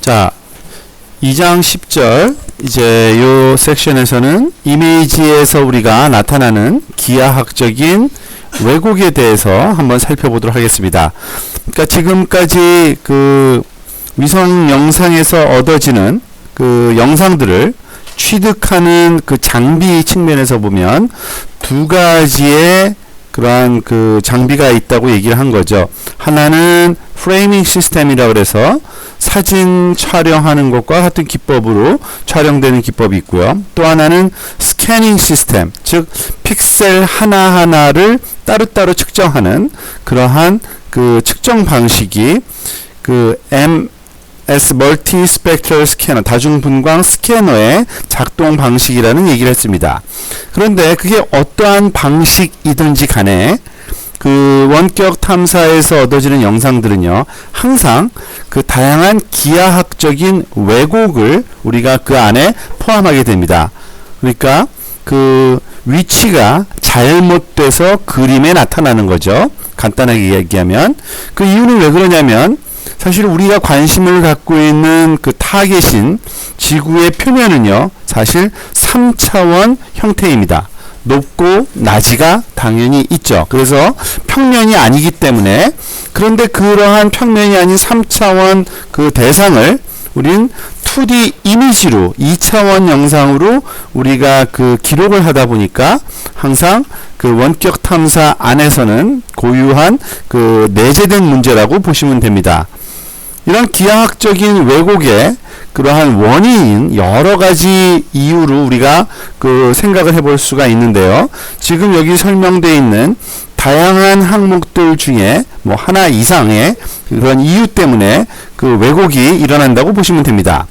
자, 2장 10절 이제 요 섹션에서는 이미지에서 우리가 나타나는 기하학적인 왜곡에 대해서 한번 살펴보도록 하겠습니다. 그러니까 지금까지 그 위성 영상에서 얻어지는 그 영상들을 취득하는 그 장비 측면에서 보면 두 가지의 그러한 그 장비가 있다고 얘기를 한 거죠. 하나는 프레이밍 시스템이라고 그래서 사진 촬영하는 것과 같은 기법으로 촬영되는 기법이 있고요. 또 하나는 스캐닝 시스템, 즉 픽셀 하나하나를 따로따로 측정하는 그러한 그 측정 방식이 그 MS 멀티 스펙트럴 스캐너, 다중분광 스캐너의 작동 방식이라는 얘기를 했습니다. 그런데 그게 어떠한 방식이든지 간에 그 원격 탐사에서 얻어지는 영상들은요, 항상 그 다양한 기하학적인 왜곡을 우리가 그 안에 포함하게 됩니다. 그러니까 그 위치가 잘못돼서 그림에 나타나는 거죠. 간단하게 얘기하면. 그 이유는 왜 그러냐면 사실 우리가 관심을 갖고 있는 그 타겟인 지구의 표면은요, 사실 3차원 형태입니다. 높고 낮이가 당연히 있죠. 그래서 평면이 아니기 때문에, 그런데 그러한 평면이 아닌 3차원 그 대상을 우린 2D 이미지로 2차원 영상으로 우리가 그 기록을 하다 보니까 항상 그 원격 탐사 안에서는 고유한 그 내재된 문제라고 보시면 됩니다. 이런 기하학적인 왜곡의 그러한 원인인 여러 가지 이유로 우리가 그 생각을 해볼 수가 있는데요. 지금 여기 설명되어 있는 다양한 항목들 중에 뭐 하나 이상의 그런 이유 때문에 그 왜곡이 일어난다고 보시면 됩니다.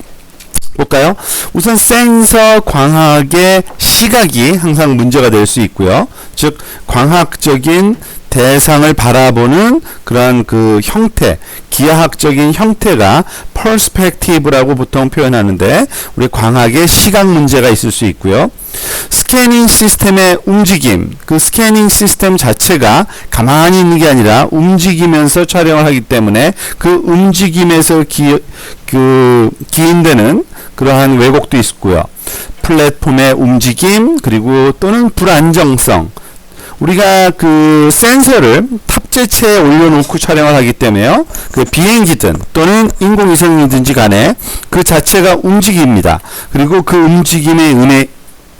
볼까요? 우선 센서 광학의 시각이 항상 문제가 될 수 있고요. 즉 광학적인 대상을 바라보는 그런 그 형태, 기하학적인 형태가 퍼스펙티브라고 보통 표현하는데 우리 광학의 시각 문제가 있을 수 있고요. 스캐닝 시스템의 움직임, 그 스캐닝 시스템 자체가 가만히 있는 게 아니라 움직이면서 촬영을 하기 때문에 그 움직임에서 기인되는 그러한 왜곡도 있고요. 플랫폼의 움직임, 그리고 또는 불안정성, 우리가 그 센서를 탑재체에 올려놓고 촬영을 하기 때문에요. 그 비행기든 또는 인공위성이든지 간에 그 자체가 움직입니다. 그리고 그 움직임에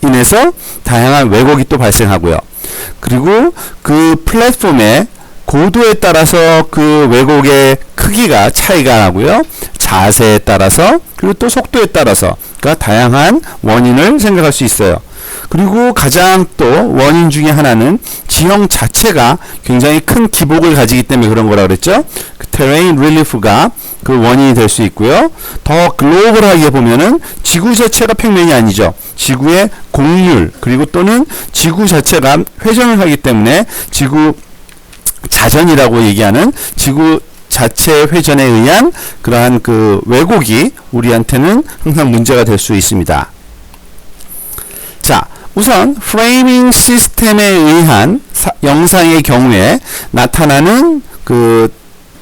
인해서 다양한 왜곡이 또 발생하고요. 그리고 그 플랫폼의 고도에 따라서 그 왜곡의 크기가 차이가 나고요. 자세에 따라서, 그리고 또 속도에 따라서, 그러니까 다양한 원인을 생각할 수 있어요. 그리고 가장 또 원인 중에 하나는 지형 자체가 굉장히 큰 기복을 가지기 때문에 그런 거라고 그랬죠. 그 terrain relief가 그 원인이 될 수 있고요. 더 글로벌하게 보면은 지구 자체가 평면이 아니죠. 지구의 곡률, 그리고 또는 지구 자체가 회전을 하기 때문에 지구 자전이라고 얘기하는 지구 자체 회전에 의한 그러한 그 왜곡이 우리한테는 항상 문제가 될 수 있습니다. 자, 우선 프레이밍 시스템에 의한 영상의 경우에 나타나는 그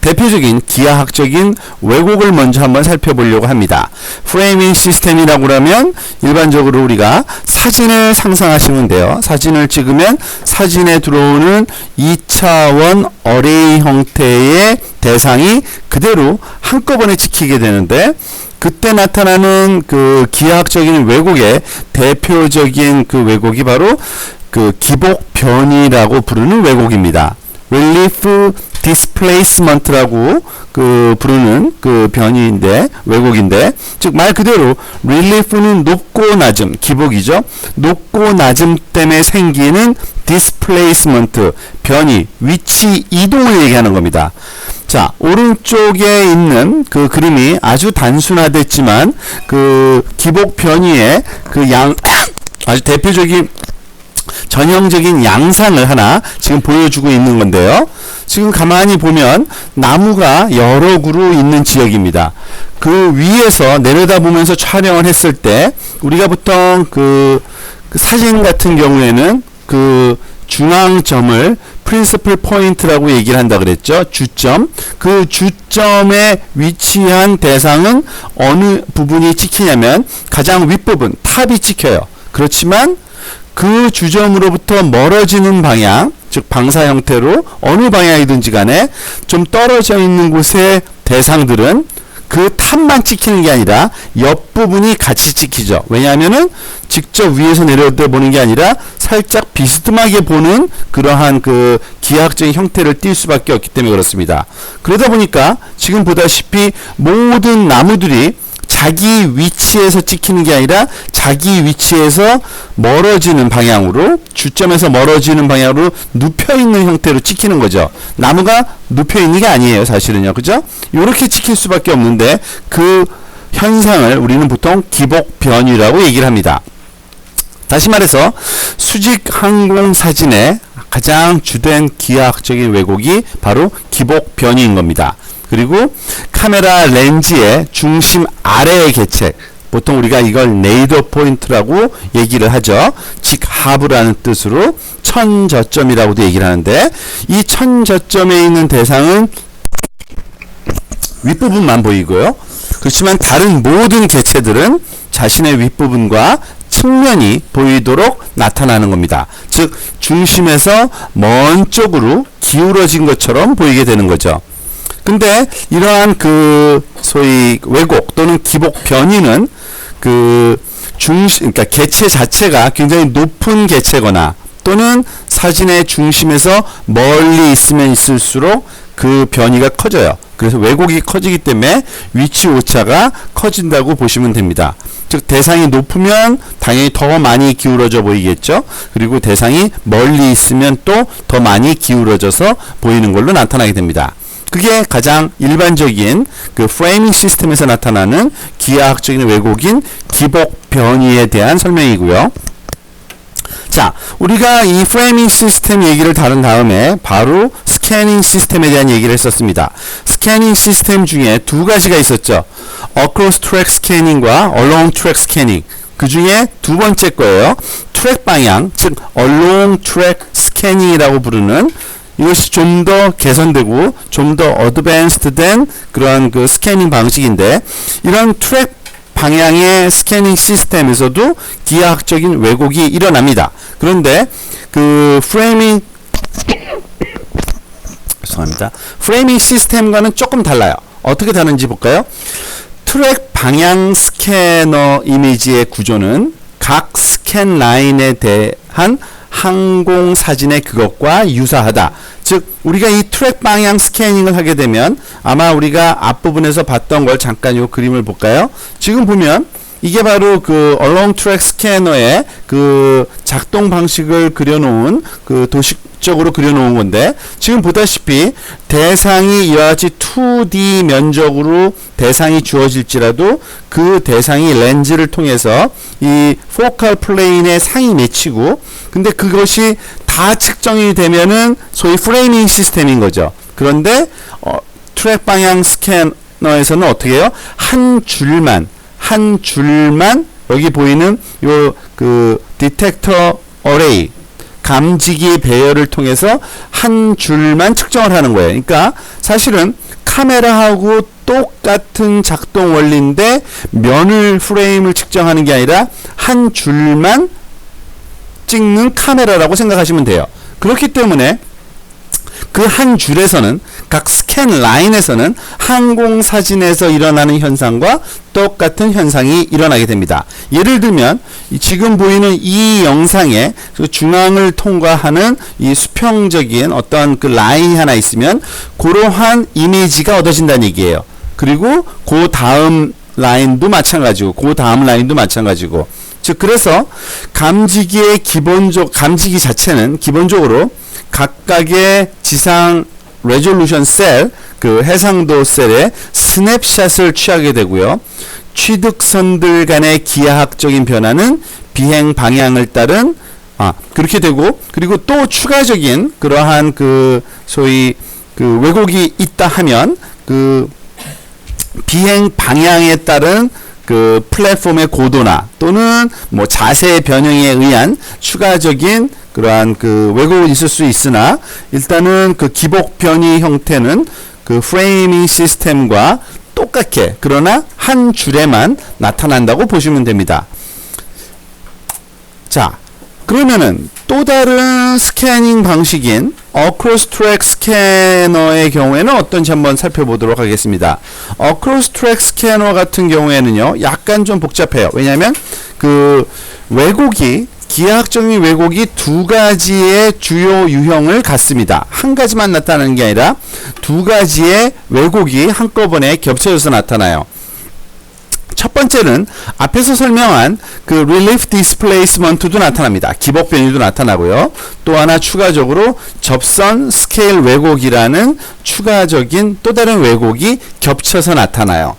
대표적인 기하학적인 왜곡을 먼저 한번 살펴보려고 합니다. 프레이밍 시스템이라고 하면 일반적으로 우리가 사진을 상상하시면 돼요. 사진을 찍으면 사진에 들어오는 2차원 어레이 형태의 대상이 그대로 한꺼번에 찍히게 되는데, 그때 나타나는 그 기하학적인 왜곡의 대표적인 그 왜곡이 바로 그 기복 변이라고 부르는 왜곡입니다. relief displacement라고 그 부르는 그 변이인데, 왜곡인데, 즉 말 그대로 relief는 높고 낮음, 기복이죠. 높고 낮음 때문에 생기는 displacement, 변이, 위치 이동을 얘기하는 겁니다. 자, 오른쪽에 있는 그 그림이 아주 단순화됐지만 그 기복 변이의 그 아주 대표적인 전형적인 양상을 하나 지금 보여주고 있는 건데요. 지금 가만히 보면 나무가 여러 그루 있는 지역입니다. 그 위에서 내려다보면서 촬영을 했을 때 우리가 보통 그 사진 같은 경우에는 그 중앙점을 principal point라고 얘기를 한다 그랬죠. 주점. 그 주점에 위치한 대상은 어느 부분이 찍히냐면 가장 윗부분, 탑이 찍혀요. 그렇지만 그 주점으로부터 멀어지는 방향, 즉 방사 형태로 어느 방향이든지 간에 좀 떨어져 있는 곳의 대상들은 그 탑만 찍히는 게 아니라 옆부분이 같이 찍히죠. 왜냐하면은 직접 위에서 내려다 보는 게 아니라 살짝 비스듬하게 보는 그러한 그 기하학적인 형태를 띌 수밖에 없기 때문에 그렇습니다. 그러다 보니까 지금 보다시피 모든 나무들이 자기 위치에서 찍히는 게 아니라 자기 위치에서 멀어지는 방향으로, 주점에서 멀어지는 방향으로 눕혀있는 형태로 찍히는 거죠. 나무가 눕혀있는 게 아니에요, 사실은요. 그죠? 요렇게 찍힐 수밖에 없는데 그 현상을 우리는 보통 기복 변이라고 얘기를 합니다. 다시 말해서 수직 항공 사진의 가장 주된 기하학적인 왜곡이 바로 기복 변이인 겁니다. 그리고 카메라 렌즈의 중심 아래의 개체, 보통 우리가 이걸 네이더 포인트라고 얘기를 하죠. 직하부라는 뜻으로 천저점이라고도 얘기를 하는데, 이 천저점에 있는 대상은 윗부분만 보이고요. 그렇지만 다른 모든 개체들은 자신의 윗부분과 측면이 보이도록 나타나는 겁니다. 즉 중심에서 먼 쪽으로 기울어진 것처럼 보이게 되는 거죠. 근데 이러한 그 소위 왜곡 또는 기복 변이는 그 그러니까 개체 자체가 굉장히 높은 개체거나 또는 사진의 중심에서 멀리 있으면 있을수록 그 변이가 커져요. 그래서 왜곡이 커지기 때문에 위치 오차가 커진다고 보시면 됩니다. 즉 대상이 높으면 당연히 더 많이 기울어져 보이겠죠. 그리고 대상이 멀리 있으면 또 더 많이 기울어져서 보이는 걸로 나타나게 됩니다. 그게 가장 일반적인 그 프레이밍 시스템에서 나타나는 기하학적인 왜곡인 기복 변이에 대한 설명이고요. 자, 우리가 이 프레이밍 시스템 얘기를 다룬 다음에 바로 스캐닝 시스템에 대한 얘기를 했었습니다. 스캐닝 시스템 중에 두 가지가 있었죠. Across Track Scanning과 Along Track Scanning. 그 중에 두 번째 거예요. 트랙 방향, 즉 Along Track Scanning이라고 부르는, 이것이 좀 더 개선되고 좀 더 어드밴스드 된 그런 그 스캐닝 방식인데, 이런 트랙 방향의 스캐닝 시스템에서도 기하학적인 왜곡이 일어납니다. 그런데 그 프레이밍 시스템과는 조금 달라요. 어떻게 다른지 볼까요? 트랙 방향 스캐너 이미지의 구조는 각 스캔 라인에 대한 항공 사진의 그것과 유사하다. 즉 우리가 이 트랙 방향 스캐닝을 하게 되면 아마 우리가 앞부분에서 봤던 걸 잠깐 이 그림을 볼까요? 지금 보면 이게 바로 그 Along Track Scanner의 그 작동 방식을 그려놓은, 그 도식적으로 그려놓은 건데, 지금 보다시피 대상이 이와 같이 2D 면적으로 대상이 주어질지라도 그 대상이 렌즈를 통해서 이 포컬 플레인에 상이 맺히고, 근데 그것이 다 측정이 되면은 소위 프레이밍 시스템인 거죠. 그런데 트랙 방향 스캐너에서는 어떻게 해요? 한 줄만 여기 보이는 요 그 디텍터 어레이, 감지기 배열을 통해서 한 줄만 측정을 하는 거예요. 그러니까 사실은 카메라하고 똑같은 작동 원리인데 면을 프레임을 측정하는 게 아니라 한 줄만 찍는 카메라라고 생각하시면 돼요. 그렇기 때문에 그 한 줄에서는, 각 스캔 라인에서는 항공 사진에서 일어나는 현상과 똑같은 현상이 일어나게 됩니다. 예를 들면 지금 보이는 이 영상에 중앙을 통과하는 이 수평적인 어떤 그 라인이 하나 있으면 그러한 이미지가 얻어진다는 얘기예요. 그리고 그 다음 라인도 마찬가지고 그 다음 라인도 마찬가지고, 즉 그래서 감지기 자체는 기본적으로 각각의 지상 레졸루션 셀, 그 해상도 셀의 스냅샷을 취하게 되고요. 취득선들 간의 기하학적인 변화는 비행 방향을 따른 그렇게 되고, 그리고 또 추가적인 그러한 그 소위 그 왜곡이 있다 하면 그 비행 방향에 따른 그 플랫폼의 고도나 또는 뭐 자세 변형에 의한 추가적인 그러한 그 왜곡은 있을 수 있으나 일단은 그 기복 변이 형태는 그 프레이밍 시스템과 똑같게 그러나 한 줄에만 나타난다고 보시면 됩니다. 자, 그러면은 또 다른 스캐닝 방식인 Across Track 스캐너의 경우에는 어떤지 한번 살펴보도록 하겠습니다. Across Track 스캐너 같은 경우에는요, 약간 좀 복잡해요. 왜냐하면 그 왜곡이 기하학적인 왜곡이 두 가지의 주요 유형을 갖습니다. 한 가지만 나타나는 게 아니라 두 가지의 왜곡이 한꺼번에 겹쳐져서 나타나요. 첫 번째는 앞에서 설명한 그 Relief Displacement도 나타납니다. 기복 변이도 나타나고요. 또 하나 추가적으로 접선 스케일 왜곡이라는 추가적인 또 다른 왜곡이 겹쳐서 나타나요.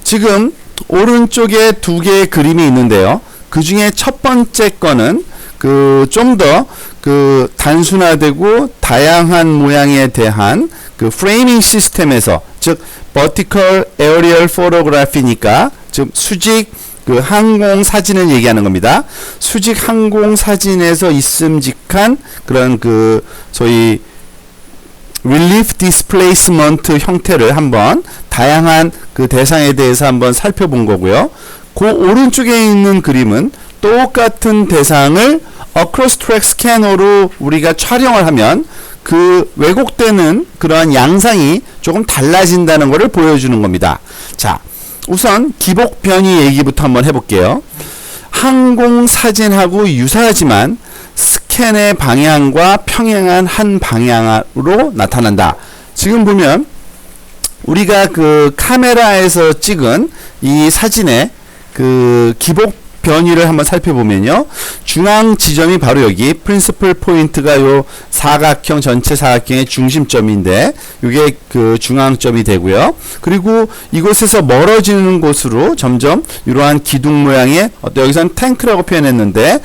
지금 오른쪽에 두 개의 그림이 있는데요. 그 중에 첫 번째 거는 그 좀 더 그 단순화되고 다양한 모양에 대한 그 프레이밍 시스템에서 즉 Vertical Aerial Photography니까 즉 수직 그 항공 사진을 얘기하는 겁니다. 수직 항공 사진에서 있음직한 그런 그 소위 Relief Displacement 형태를 한번 다양한 그 대상에 대해서 한번 살펴본 거고요. 그 오른쪽에 있는 그림은 똑같은 대상을 Across Track 스캐너로 우리가 촬영을 하면 그 왜곡되는 그러한 양상이 조금 달라진다는 것을 보여주는 겁니다. 자, 우선 기복 변이 얘기부터 한번 해볼게요. 항공 사진하고 유사하지만 스캔의 방향과 평행한 한 방향으로 나타난다. 지금 보면 우리가 그 카메라에서 찍은 이 사진의 그 기복 변이를 한번 살펴보면요. 중앙 지점이 바로 여기 프린시플 포인트가 요 사각형 전체 사각형의 중심점인데 이게 그 중앙점이 되고요. 그리고 이곳에서 멀어지는 곳으로 점점 이러한 기둥 모양의 여기서는 탱크라고 표현했는데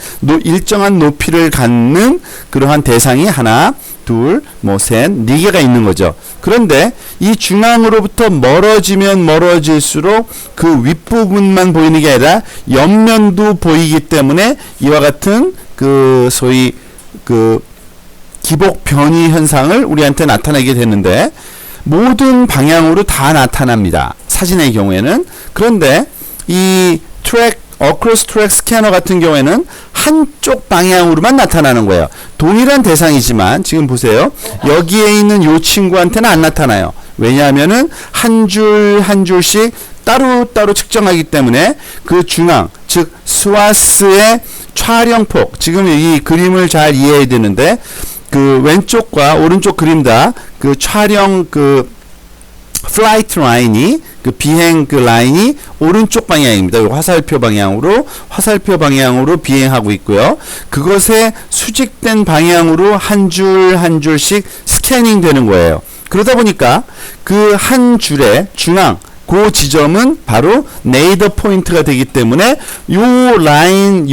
일정한 높이를 갖는 그러한 대상이 하나 둘, 셋, 네 개가 있는 거죠. 그런데 이 중앙으로부터 멀어지면 멀어질수록 그 윗부분만 보이는 게 아니라 옆면도 보이기 때문에 이와 같은 그 소위 그 기복 변이 현상을 우리한테 나타내게 되는데 모든 방향으로 다 나타납니다. 사진의 경우에는. 그런데 이 Across Track 스캐너 같은 경우에는 한쪽 방향으로만 나타나는 거예요. 동일한 대상이지만 지금 보세요. 여기에 있는 요 친구한테는 안 나타나요. 왜냐하면은 한 줄 한 줄씩 따로따로 측정하기 때문에 그 중앙, 즉 스와스의 촬영폭, 지금 이 그림을 잘 이해해야 되는데 그 왼쪽과 오른쪽 그림 다 그 촬영 그 플라이트 라인이 그 비행 그 라인이 오른쪽 방향입니다. 화살표 방향으로 비행하고 있고요. 그것에 수직된 방향으로 한 줄 한 줄씩 스캐닝 되는 거예요. 그러다 보니까 그 한 줄의 중앙 그 지점은 바로 네이더 포인트가 되기 때문에 요 라인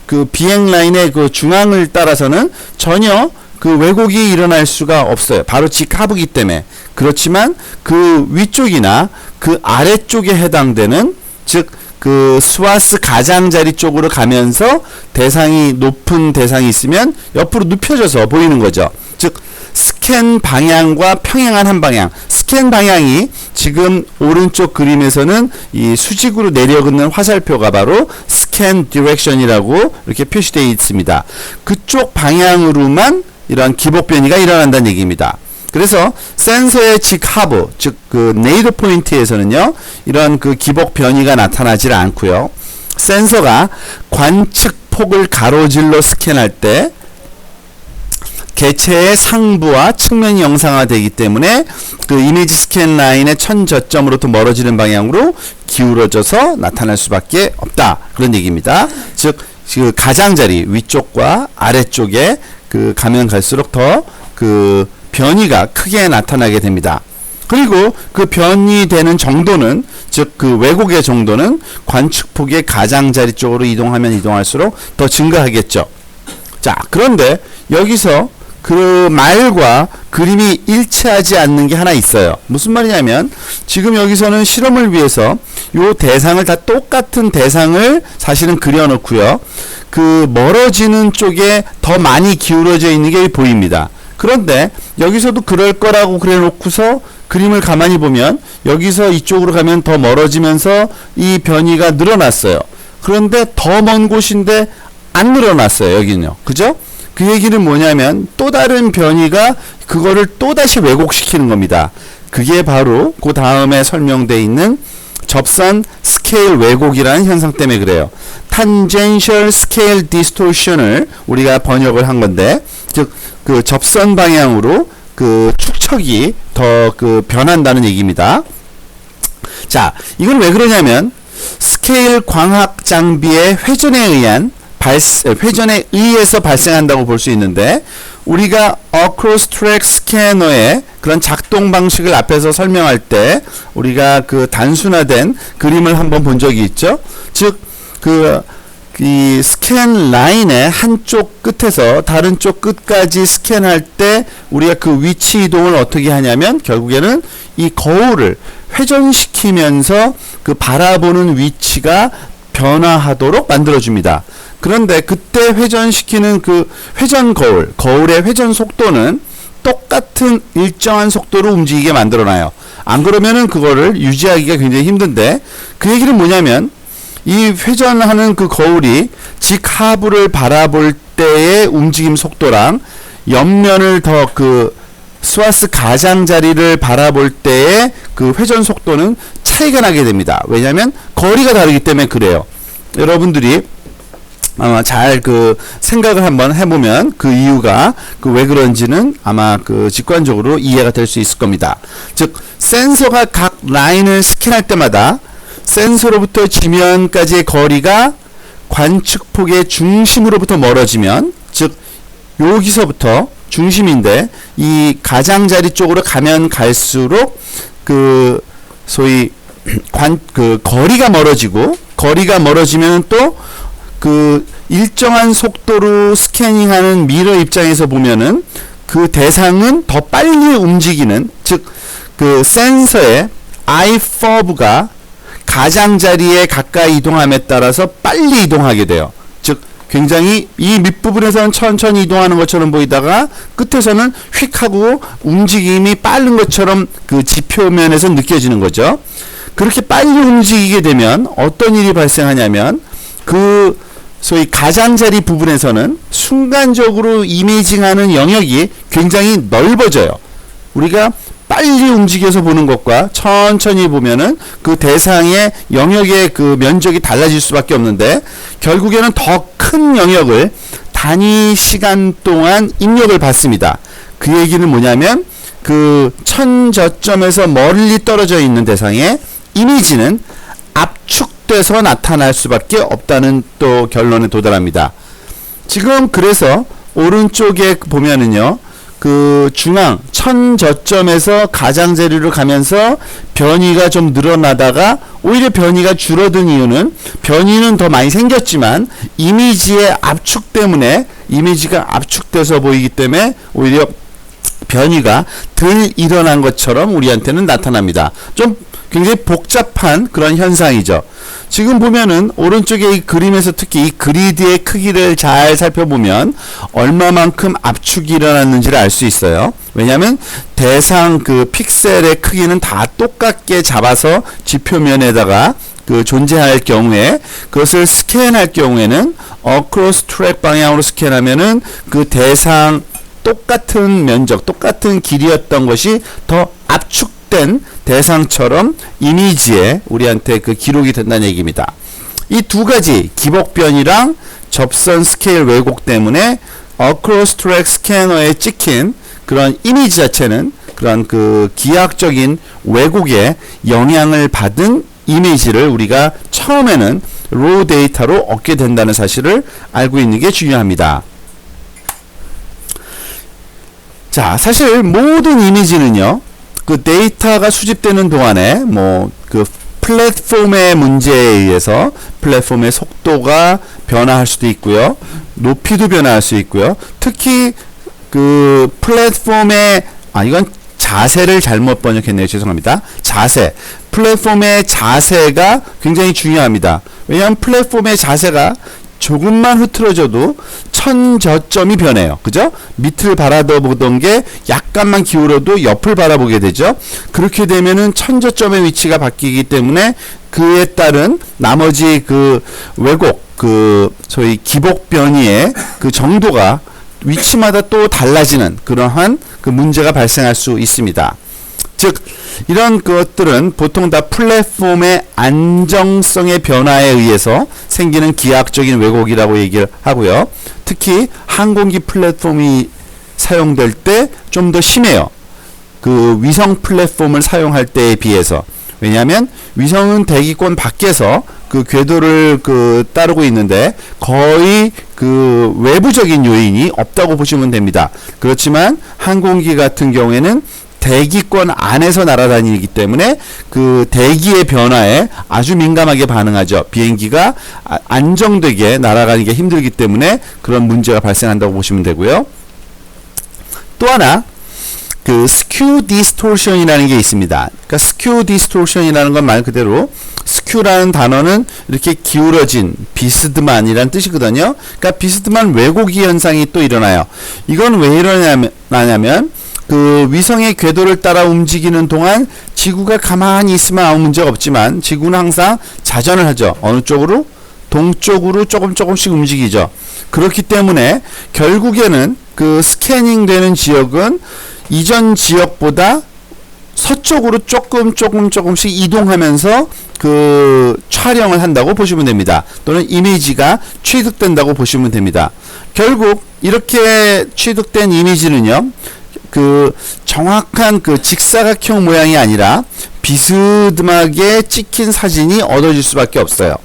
그 비행 라인의 그 중앙을 따라서는 전혀 그 왜곡이 일어날 수가 없어요. 바로 직하부기 때문에. 그렇지만 그 위쪽이나 그 아래쪽에 해당되는 즉 그 스와스 가장자리 쪽으로 가면서 대상이 높은 대상이 있으면 옆으로 눕혀져서 보이는 거죠. 즉 스캔 방향과 평행한 한 방향. 스캔 방향이 지금 오른쪽 그림에서는 이 수직으로 내려오는 화살표가 바로 스캔 디렉션이라고 이렇게 표시되어 있습니다. 그쪽 방향으로만 이러한 기복 변이가 일어난다는 얘기입니다. 그래서 센서의 직하부, 즉 그 네이더 포인트에서는요, 이런 그 기복 변이가 나타나질 않고요. 센서가 관측폭을 가로질러 스캔할 때 개체의 상부와 측면이 영상화되기 때문에 그 이미지 스캔 라인의 천저점으로부터 멀어지는 방향으로 기울어져서 나타날 수밖에 없다. 그런 얘기입니다. 즉, 그 가장자리 위쪽과 아래쪽에 그 가면 갈수록 더 그 변이가 크게 나타나게 됩니다. 그리고 그 변이되는 정도는 즉 그 왜곡의 정도는 관측폭의 가장자리 쪽으로 이동하면 이동할수록 더 증가하겠죠. 자, 그런데 여기서 그 말과 그림이 일치하지 않는 게 하나 있어요. 무슨 말이냐면 지금 여기서는 실험을 위해서 요 대상을 다 똑같은 대상을 사실은 그려놓고요. 그 멀어지는 쪽에 더 많이 기울어져 있는 게 보입니다. 그런데 여기서도 그럴 거라고 그래 놓고서 그림을 가만히 보면 여기서 이쪽으로 가면 더 멀어지면서 이 변이가 늘어났어요. 그런데 더 먼 곳인데 안 늘어났어요. 여기는요. 그죠? 그 얘기는 뭐냐면 또 다른 변이가 그거를 또다시 왜곡시키는 겁니다. 그게 바로 그 다음에 설명되어 있는 접선 스케일 왜곡이라는 현상 때문에 그래요. tangential scale distortion을 우리가 번역을 한 건데, 즉 그 접선 방향으로 그 축척이 더 그 변한다는 얘기입니다. 자, 이건 왜 그러냐면 스케일 광학 장비의 회전에 의해서 발생한다고 볼 수 있는데, 우리가 across track 스캐너의 그런 작동 방식을 앞에서 설명할 때 우리가 그 단순화된 그림을 한번 본 적이 있죠. 즉 이 스캔 라인의 한쪽 끝에서 다른 쪽 끝까지 스캔할 때 우리가 그 위치 이동을 어떻게 하냐면 결국에는 이 거울을 회전시키면서 그 바라보는 위치가 변화하도록 만들어줍니다. 그런데 그때 회전시키는 그 회전 거울의 회전 속도는 똑같은 일정한 속도로 움직이게 만들어놔요. 안 그러면은 그거를 유지하기가 굉장히 힘든데, 그 얘기는 뭐냐면 이 회전하는 그 거울이 직하부를 바라볼 때의 움직임 속도랑 옆면을 더 그 스와스 가장자리를 바라볼 때의 그 회전 속도는 차이가 나게 됩니다. 왜냐하면 거리가 다르기 때문에 그래요. 여러분들이 아마 잘 그 생각을 한번 해보면 그 이유가 그 왜 그런지는 아마 그 직관적으로 이해가 될 수 있을 겁니다. 즉 센서가 각 라인을 스캔할 때마다 센서로부터 지면까지의 거리가 관측폭의 중심으로부터 멀어지면, 즉 여기서부터 중심인데 이 가장자리 쪽으로 가면 갈수록 그 소위 그 거리가 멀어지면 또 그 일정한 속도로 스캐닝하는 미러 입장에서 보면은 그 대상은 더 빨리 움직이는, 즉 그 센서의 eye fob가 가장자리에 가까이 이동함에 따라서 빨리 이동하게 돼요. 즉 굉장히 이 밑부분에서는 천천히 이동하는 것처럼 보이다가 끝에서는 휙 하고 움직임이 빠른 것처럼 그 지표면에서 느껴지는 거죠. 그렇게 빨리 움직이게 되면 어떤 일이 발생하냐면 그 소위 가장자리 부분에서는 순간적으로 이미징하는 영역이 굉장히 넓어져요. 우리가 빨리 움직여서 보는 것과 천천히 보면은 그 대상의 영역의 그 면적이 달라질 수밖에 없는데, 결국에는 더 큰 영역을 단위 시간 동안 입력을 받습니다. 그 얘기는 뭐냐면 그 천저점에서 멀리 떨어져 있는 대상의 이미지는 압축돼서 나타날 수밖에 없다는 또 결론에 도달합니다. 지금 그래서 오른쪽에 보면은요, 그 중앙 천저점에서 가장자리로 가면서 변이가 좀 늘어나다가 오히려 변이가 줄어든 이유는 변이는 더 많이 생겼지만 이미지의 압축 때문에 이미지가 압축돼서 보이기 때문에 오히려 변이가 덜 일어난 것처럼 우리한테는 나타납니다. 좀 굉장히 복잡한 그런 현상이죠. 지금 보면은 오른쪽에 이 그림에서 특히 이 그리드의 크기를 잘 살펴보면 얼마만큼 압축이 일어났는지를 알 수 있어요. 왜냐하면 대상 그 픽셀의 크기는 다 똑같게 잡아서 지표면에다가 그 존재할 경우에 그것을 스캔할 경우에는 어크로스 트랙 방향으로 스캔하면은 그 대상 똑같은 면적, 똑같은 길이었던 것이 더 압축된 대상처럼 이미지에 우리한테 그 기록이 된다는 얘기입니다. 이 두 가지 기복변이랑 접선 스케일 왜곡 때문에 어크로스 트랙 스캐너에 찍힌 그런 이미지 자체는 그런 그 기하학적인 왜곡에 영향을 받은 이미지를 우리가 처음에는 로우 데이터로 얻게 된다는 사실을 알고 있는 게 중요합니다. 자, 사실 모든 이미지는요, 그 데이터가 수집되는 동안에 뭐 그 플랫폼의 문제에 의해서 플랫폼의 속도가 변화할 수도 있고요, 높이도 변화할 수 있고요, 특히 그 플랫폼의 이건 자세를 잘못 번역했네요. 죄송합니다. 자세. 플랫폼의 자세가 굉장히 중요합니다. 왜냐하면 플랫폼의 자세가 조금만 흐트러져도 천저점이 변해요. 그죠? 밑을 바라보던 게 약간만 기울어도 옆을 바라보게 되죠. 그렇게 되면은 천저점의 위치가 바뀌기 때문에 그에 따른 나머지 그 왜곡, 그 소위 기복 변이의 그 정도가 위치마다 또 달라지는 그러한 그 문제가 발생할 수 있습니다. 즉 이런 것들은 보통 다 플랫폼의 안정성의 변화에 의해서 생기는 기하학적인 왜곡이라고 얘기를 하고요. 특히 항공기 플랫폼이 사용될 때 좀 더 심해요. 그 위성 플랫폼을 사용할 때에 비해서. 왜냐하면 위성은 대기권 밖에서 그 궤도를 그 따르고 있는데 거의 그 외부적인 요인이 없다고 보시면 됩니다. 그렇지만 항공기 같은 경우에는 대기권 안에서 날아다니기 때문에 그 대기의 변화에 아주 민감하게 반응하죠. 비행기가 안정되게 날아가기가 힘들기 때문에 그런 문제가 발생한다고 보시면 되고요. 또 하나 그 skew distortion이라는 게 있습니다. 그러니까 skew distortion이라는 건 말 그대로 skew라는 단어는 이렇게 기울어진 비스듬한이라는 뜻이거든요. 그러니까 비스듬한 왜곡이 현상이 또 일어나요. 이건 왜 일어나냐면 그 위성의 궤도를 따라 움직이는 동안 지구가 가만히 있으면 아무 문제가 없지만 지구는 항상 자전을 하죠. 어느 쪽으로? 동쪽으로 조금씩 움직이죠. 그렇기 때문에 결국에는 그 스캐닝 되는 지역은 이전 지역보다 서쪽으로 조금씩 이동하면서 그 촬영을 한다고 보시면 됩니다. 또는 이미지가 취득된다고 보시면 됩니다. 결국 이렇게 취득된 이미지는요, 그 정확한 그 직사각형 모양이 아니라 비스듬하게 찍힌 사진이 얻어질 수밖에 없어요.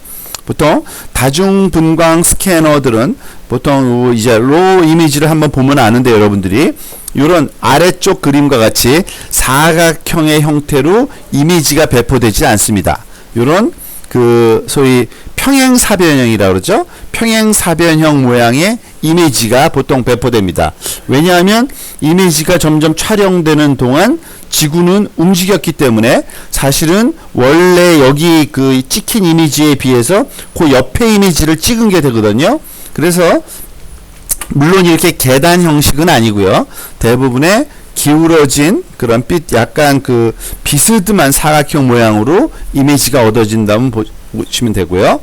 보통 다중분광 스캐너들은 보통 이제 로 이미지를 한번 보면 아는데 여러분들이 이런 아래쪽 그림과 같이 사각형의 형태로 이미지가 배포되지 않습니다. 이런 그 소위 평행사변형이라고 그러죠. 평행사변형 모양의 이미지가 보통 배포됩니다. 왜냐하면 이미지가 점점 촬영되는 동안 지구는 움직였기 때문에 사실은 원래 여기 그 찍힌 이미지에 비해서 그 옆에 이미지를 찍은 게 되거든요. 그래서 물론 이렇게 계단 형식은 아니고요. 대부분의 기울어진 그런 약간 그 비스듬한 사각형 모양으로 이미지가 얻어진다면 보시면 되고요.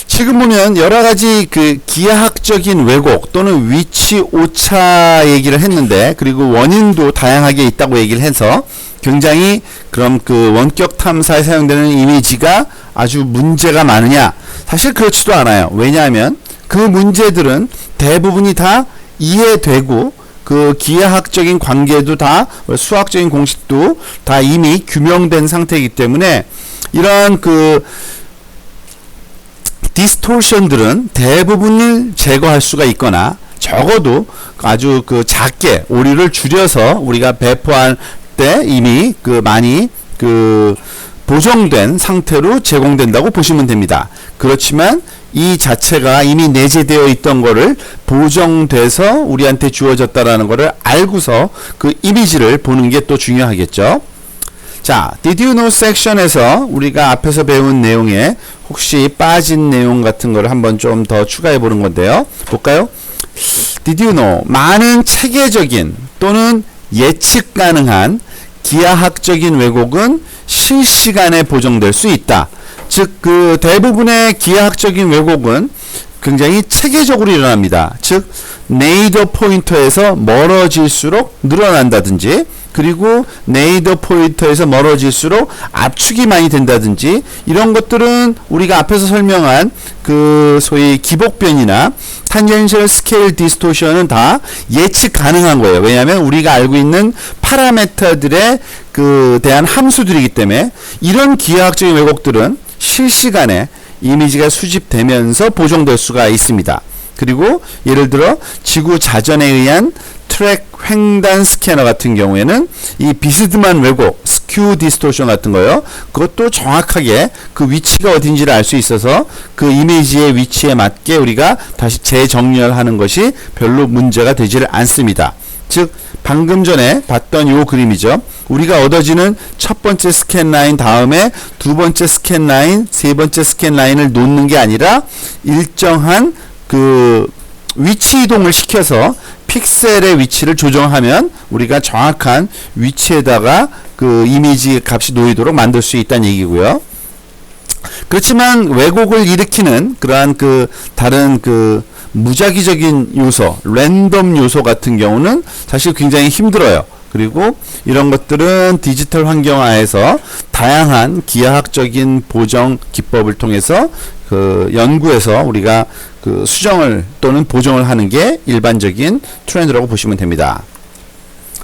지금 보면 여러가지 그 기하학적인 왜곡 또는 위치 오차 얘기를 했는데, 그리고 원인도 다양하게 있다고 얘기를 해서 굉장히 그럼 그 원격 탐사에 사용되는 이미지가 아주 문제가 많으냐? 사실 그렇지도 않아요. 왜냐하면 그 문제들은 대부분이 다 이해되고 그 기하학적인 관계도 다 수학적인 공식도 다 이미 규명된 상태이기 때문에 이러한 그 디스토션들은 대부분을 제거할 수가 있거나 적어도 아주 그 작게 오류를 줄여서 우리가 배포할 때 이미 그 많이 그 보정된 상태로 제공된다고 보시면 됩니다. 그렇지만 이 자체가 이미 내재되어 있던 거를 보정돼서 우리한테 주어졌다라는 거를 알고서 그 이미지를 보는 게 또 중요하겠죠. 자, Did you know 섹션에서 우리가 앞에서 배운 내용에 혹시 빠진 내용 같은 거를 한번 좀 더 추가해 보는 건데요. 볼까요? Did you know? 많은 체계적인 또는 예측 가능한 기하학적인 왜곡은 실시간에 보정될 수 있다. 즉, 그 대부분의 기하학적인 왜곡은 굉장히 체계적으로 일어납니다. 즉, 네이더 포인터에서 멀어질수록 늘어난다든지, 그리고 네이더 포인터에서 멀어질수록 압축이 많이 된다든지, 이런 것들은 우리가 앞에서 설명한 그 소위 기복변이나 탄젠셜 스케일 디스토션은 다 예측 가능한 거예요. 왜냐하면 우리가 알고 있는 파라메터들에 그 대한 함수들이기 때문에 이런 기하학적인 왜곡들은 실시간에 이미지가 수집되면서 보정될 수가 있습니다. 그리고 예를 들어 지구 자전에 의한 트랙 횡단 스캐너 같은 경우에는 이 비스듬한 왜곡, 스큐 디스토션 같은 거요. 그것도 정확하게 그 위치가 어딘지를 알 수 있어서 그 이미지의 위치에 맞게 우리가 다시 재정렬하는 것이 별로 문제가 되지를 않습니다. 즉 방금 전에 봤던 요 그림이죠. 우리가 얻어지는 첫 번째 스캔 라인 다음에 두 번째 스캔 라인, 세 번째 스캔 라인을 놓는 게 아니라 일정한 그 위치 이동을 시켜서 픽셀의 위치를 조정하면 우리가 정확한 위치에다가 그 이미지 값이 놓이도록 만들 수 있다는 얘기고요. 그렇지만 왜곡을 일으키는 그러한 그 다른 그 무작위적인 요소, 랜덤 요소 같은 경우는 사실 굉장히 힘들어요. 그리고 이런 것들은 디지털 환경하에서 다양한 기하학적인 보정 기법을 통해서 그 연구에서 우리가 그 수정을 또는 보정을 하는 게 일반적인 트렌드라고 보시면 됩니다.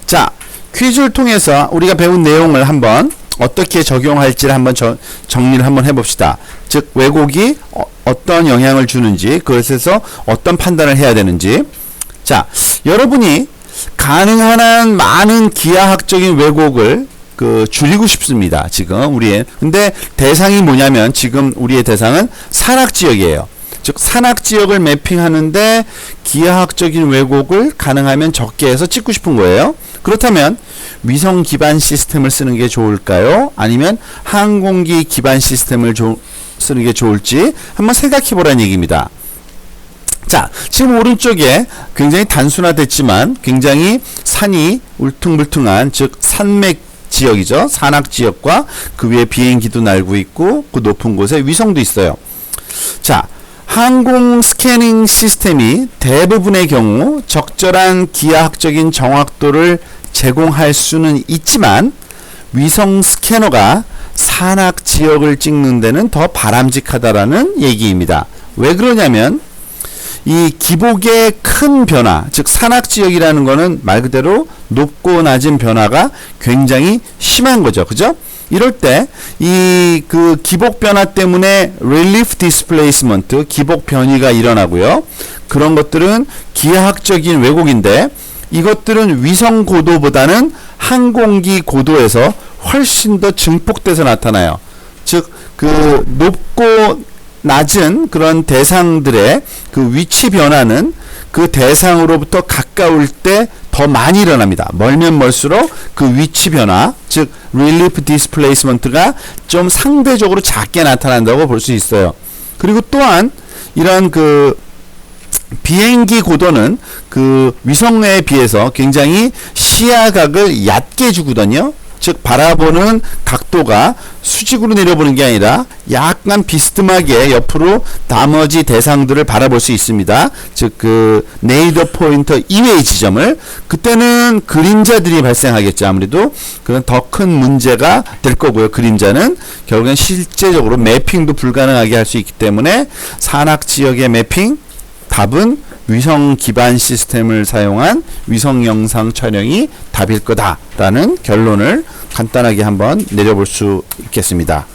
자, 퀴즈를 통해서 우리가 배운 내용을 한번 어떻게 적용할지를 한번 정리를 한번 해봅시다. 즉 왜곡이 어떤 영향을 주는지, 그것에서 어떤 판단을 해야 되는지. 자, 여러분이 가능한 한 많은 기하학적인 왜곡을 그 줄이고 싶습니다. 지금 우리의. 근데 대상이 뭐냐면 지금 우리의 대상은 산악지역이에요. 즉 산악지역을 매핑하는데 기하학적인 왜곡을 가능하면 적게 해서 찍고 싶은 거예요. 그렇다면 위성 기반 시스템을 쓰는 게 좋을까요? 아니면 항공기 기반 시스템을 쓰는 게 좋을지 한번 생각해 보라는 얘기입니다. 자, 지금 오른쪽에 굉장히 단순화됐지만 굉장히 산이 울퉁불퉁한, 즉 산맥 지역이죠. 산악 지역과 그 위에 비행기도 날고 있고 그 높은 곳에 위성도 있어요. 자, 항공 스캐닝 시스템이 대부분의 경우 적절한 기하학적인 정확도를 제공할 수는 있지만 위성 스캐너가 산악 지역을 찍는 데는 더 바람직하다라는 얘기입니다. 왜 그러냐면 이 기복의 큰 변화, 즉 산악 지역이라는 거는 말 그대로 높고 낮은 변화가 굉장히 심한 거죠. 그죠? 이럴 때 이 그 기복 변화 때문에 relief displacement, 기복 변이가 일어나고요. 그런 것들은 기하학적인 왜곡인데 이것들은 위성 고도보다는 항공기 고도에서 훨씬 더 증폭돼서 나타나요. 즉 그 높고 낮은 그런 대상들의 그 위치 변화는 그 대상으로부터 가까울 때 더 많이 일어납니다. 멀면 멀수록 그 위치 변화, 즉 relief displacement가 좀 상대적으로 작게 나타난다고 볼 수 있어요. 그리고 또한 이런 그 비행기 고도는 그 위성에 비해서 굉장히 시야각을 얕게 주거든요. 즉 바라보는 각도가 수직으로 내려보는 게 아니라 약간 비스듬하게 옆으로 나머지 대상들을 바라볼 수 있습니다. 즉 그 네이더 포인터 이외의 지점을, 그때는 그림자들이 발생하겠죠. 아무래도 그건 더 큰 문제가 될 거고요. 그림자는 결국엔 실제적으로 매핑도 불가능하게 할 수 있기 때문에 산악 지역의 매핑, 답은 위성 기반 시스템을 사용한 위성 영상 촬영이 답일 거다라는 결론을 간단하게 한번 내려볼 수 있겠습니다.